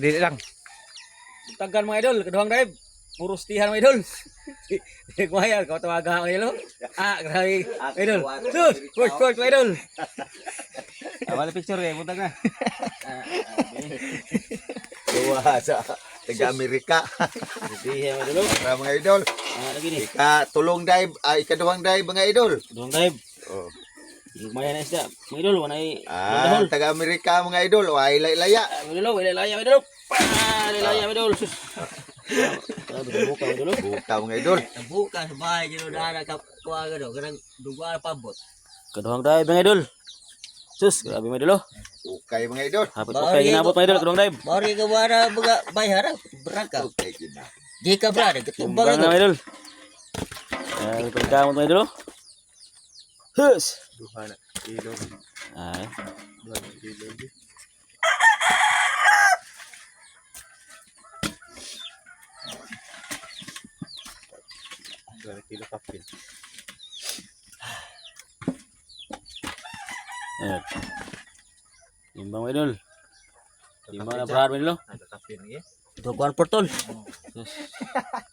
Dili lang. Tagan mga idol, kaduhang dive. Puro stihan mga idol. Di kumaya, kau tawaga mga idol. Grabe mga idol. Sus, push mga idol. Wala picture kayo, buntag na. Duwa sa taga-Amerika. Stihan mga idol. Para mga idol. Lagi ni. Tulong dive, ikaduhang dive mga idol. Kaduhang dive. Oh. Kumaya na isda. Mga idol, wanay. Taga-Amerika mga idol. Wa ilay-laya. Mga idol, wala laya mga idol. Laya mga idol. Sus. Buka mga idol. Buka mga idol. Buka sa bahay dito na kuha ka daw. Kanang duga pabot. Kaduhang dive mga idol. Sus, grabe mga idol. Bukay mga idol. Hapit pa kayo ginabot mga idol, kaduhang dive. Mari ka wala mga bayar. Berangka. Bukay kina. Di ka brad. Ketumbang Tumbang na na mga idol. Ito yung kamot mga idol. Hus! Duha na kilo. Ay. Duha na kilo. Duha na kilo kapil. Ayan. Timbang mga idol. Timbang na parad mga idol. Ada kapil lagi. Duguan portol. Sus.